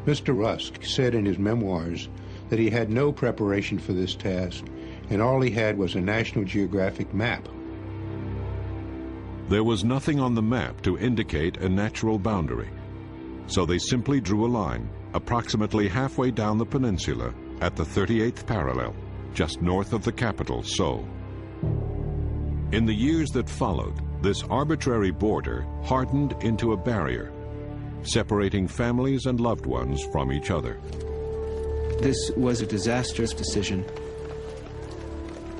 Mr. Rusk said in his memoirs that he had no preparation for this task, and all he had was a National Geographic map. There was nothing on the map to indicate a natural boundary, so they simply drew a line approximately halfway down the peninsula at the 38th parallel, just north of the capital, Seoul. In the years that followed, this arbitrary border hardened into a barrier, separating families and loved ones from each other. This was a disastrous decision.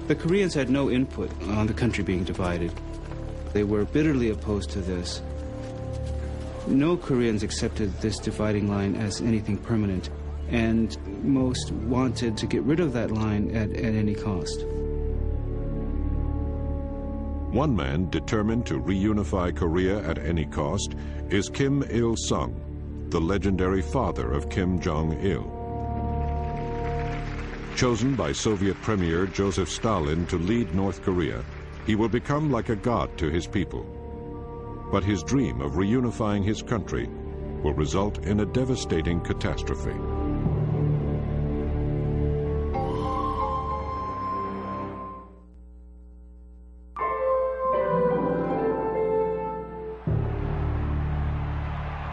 The Koreans had no input on the country being divided. They were bitterly opposed to this. No Koreans accepted this dividing line as anything permanent, and most wanted to get rid of that line at any cost. One man determined to reunify Korea at any cost is Kim Il-sung, the legendary father of Kim Jong-il. Chosen by Soviet Premier Joseph Stalin to lead North Korea, he will become like a god to his people. But his dream of reunifying his country will result in a devastating catastrophe.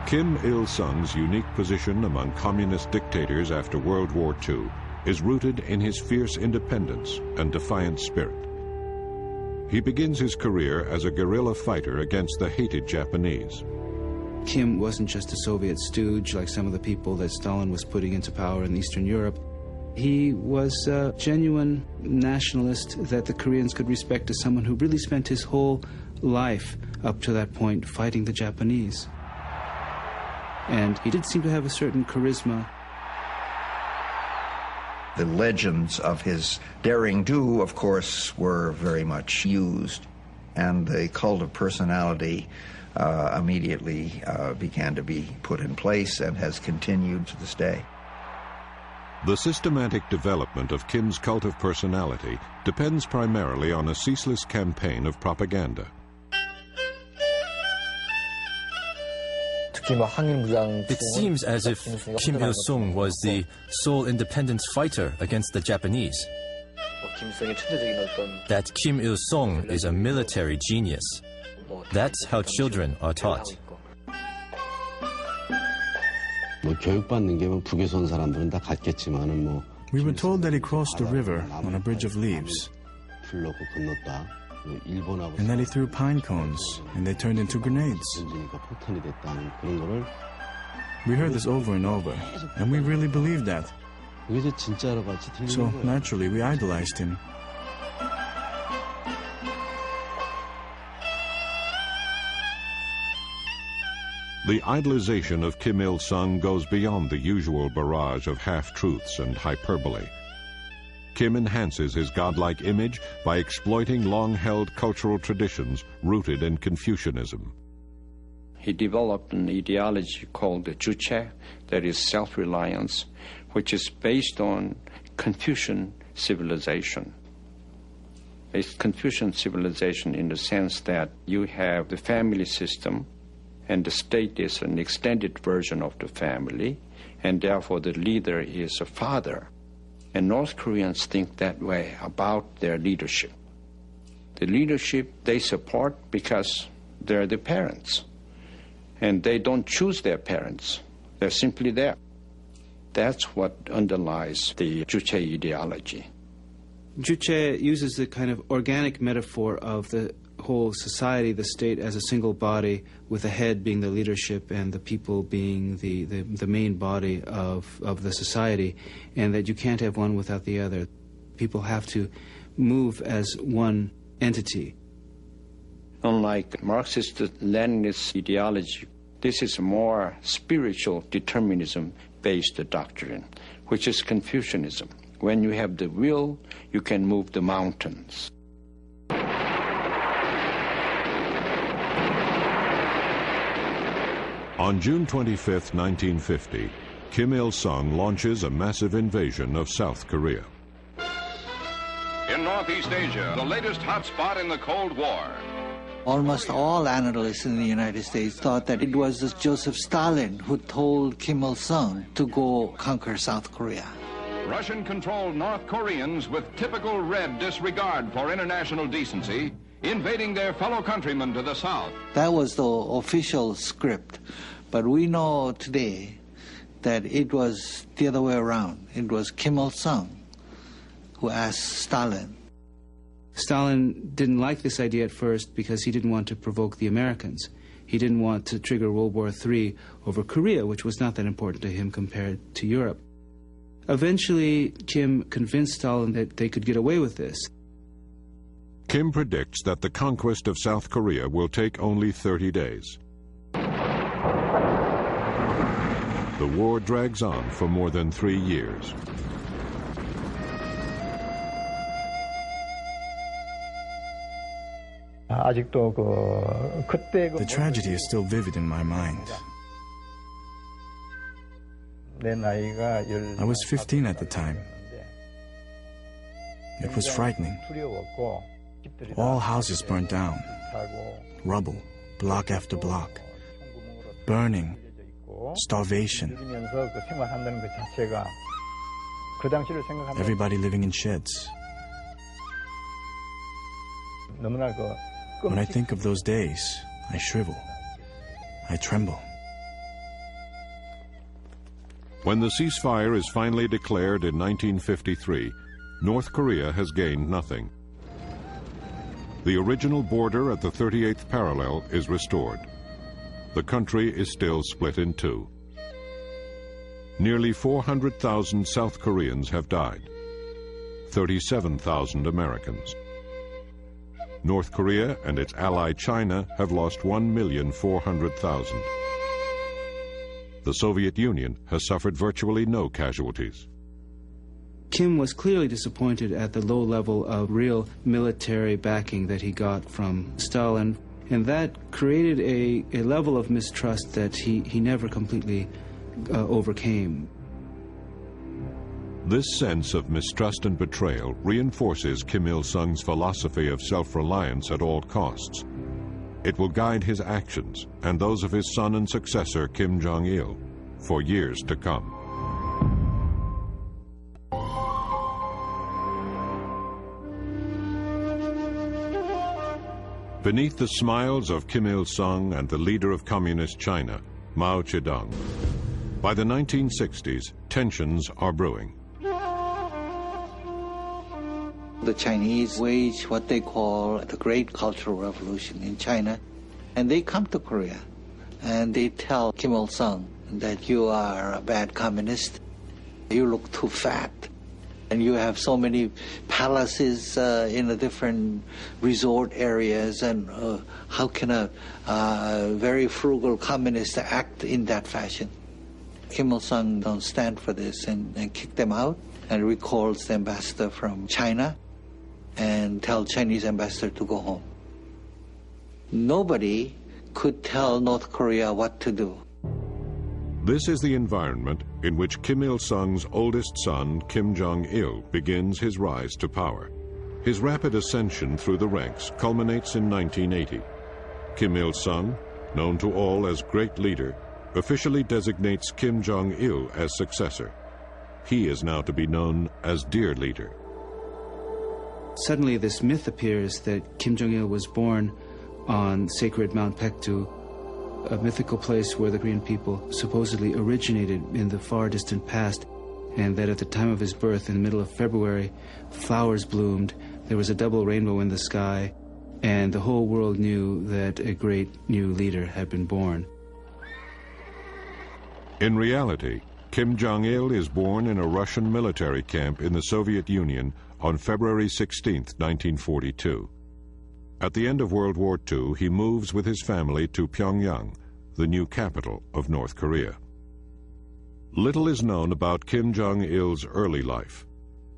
Kim Il-sung's unique position among communist dictators after World War II is rooted in his fierce independence and defiant spirit. He begins his career as a guerrilla fighter against the hated Japanese. Kim wasn't just a Soviet stooge like some of the people that Stalin was putting into power in Eastern Europe. He was a genuine nationalist that the Koreans could respect as someone who really spent his whole life up to that point fighting the Japanese. And he did seem to have a certain charisma. The legends of his daring do, of course, were very much used, and the cult of personality immediately began to be put in place and has continued to this day. The systematic development of Kim's cult of personality depends primarily on a ceaseless campaign of propaganda. It seems as if Kim Il-sung was the sole independence fighter against the Japanese. That Kim Il-sung is a military genius. That's how children are taught. We were told that he crossed the river on a bridge of leaves, and that he threw pine cones, and they turned into grenades. We heard this over and over, and we really believed that. So, naturally, we idolized him. The idolization of Kim Il-sung goes beyond the usual barrage of half-truths and hyperbole. Kim enhances his godlike image by exploiting long-held cultural traditions rooted in Confucianism. He developed an ideology called the Juche, that is self-reliance, which is based on Confucian civilization. It's Confucian civilization in the sense that you have the family system, and the state is an extended version of the family, and therefore the leader is a father. And North Koreans think that way about their leadership. The leadership they support because they're the parents. And they don't choose their parents. They're simply there. That's what underlies the Juche ideology. Juche uses the kind of organic metaphor of the whole society, the state, as a single body, with the head being the leadership and the people being the main body of the society, and that you can't have one without the other. People have to move as one entity. Unlike Marxist-Leninist ideology, this is a more spiritual determinism-based doctrine, which is Confucianism. When you have the will, you can move the mountains. On June 25, 1950, Kim Il-sung launches a massive invasion of South Korea. In Northeast Asia, the latest hotspot in the Cold War. Almost all analysts in the United States thought that it was Joseph Stalin who told Kim Il-sung to go conquer South Korea. Russian-controlled North Koreans with typical red disregard for international decency invading their fellow countrymen to the south. That was the official script. But we know today that it was the other way around. It was Kim Il-sung who asked Stalin. Stalin didn't like this idea at first because he didn't want to provoke the Americans. He didn't want to trigger World War III over Korea, which was not that important to him compared to Europe. Eventually, Kim convinced Stalin that they could get away with this. Kim predicts that the conquest of South Korea will take only 30 days. The war drags on for more than 3 years. The tragedy is still vivid in my mind. I was 15 at the time. It was frightening. All houses burned down. Rubble, block after block. Burning. Starvation. Everybody living in sheds. When I think of those days, I shrivel. I tremble. When the ceasefire is finally declared in 1953, North Korea has gained nothing. The original border at the 38th parallel is restored. The country is still split in two. Nearly 400,000 South Koreans have died. 37,000 Americans. North Korea and its ally China have lost 1,400,000. The Soviet Union has suffered virtually no casualties. Kim was clearly disappointed at the low level of real military backing that he got from Stalin, and that created a level of mistrust that he never completely overcame. This sense of mistrust and betrayal reinforces Kim Il-sung's philosophy of self-reliance at all costs. It will guide his actions and those of his son and successor Kim Jong-il for years to come. Beneath the smiles of Kim Il-sung and the leader of communist China, Mao Zedong, by the 1960s, tensions are brewing. The Chinese wage what they call the Great Cultural Revolution in China, and they come to Korea and they tell Kim Il-sung that you are a bad communist, you look too fat, and you have so many palaces in the different resort areas, and how can a very frugal communist act in that fashion? Kim Il-sung don't stand for this and kick them out and recalls the ambassador from China and tell Chinese ambassador to go home. Nobody could tell North Korea what to do. This is the environment in which Kim Il-sung's oldest son, Kim Jong-il, begins his rise to power. His rapid ascension through the ranks culminates in 1980. Kim Il-sung, known to all as Great Leader, officially designates Kim Jong-il as successor. He is now to be known as Dear Leader. Suddenly this myth appears that Kim Jong-il was born on sacred Mount Paektu, a mythical place where the Korean people supposedly originated in the far distant past, and that at the time of his birth, in the middle of February, flowers bloomed, there was a double rainbow in the sky, and the whole world knew that a great new leader had been born. In reality, Kim Jong-il is born in a Russian military camp in the Soviet Union on February 16, 1942. At the end of World War II, he moves with his family to Pyongyang, the new capital of North Korea. Little is known about Kim Jong-il's early life.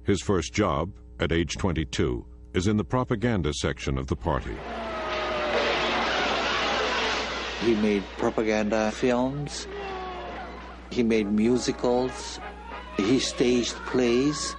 His first job, at age 22, is in the propaganda section of the party. He made propaganda films, he made musicals, he staged plays.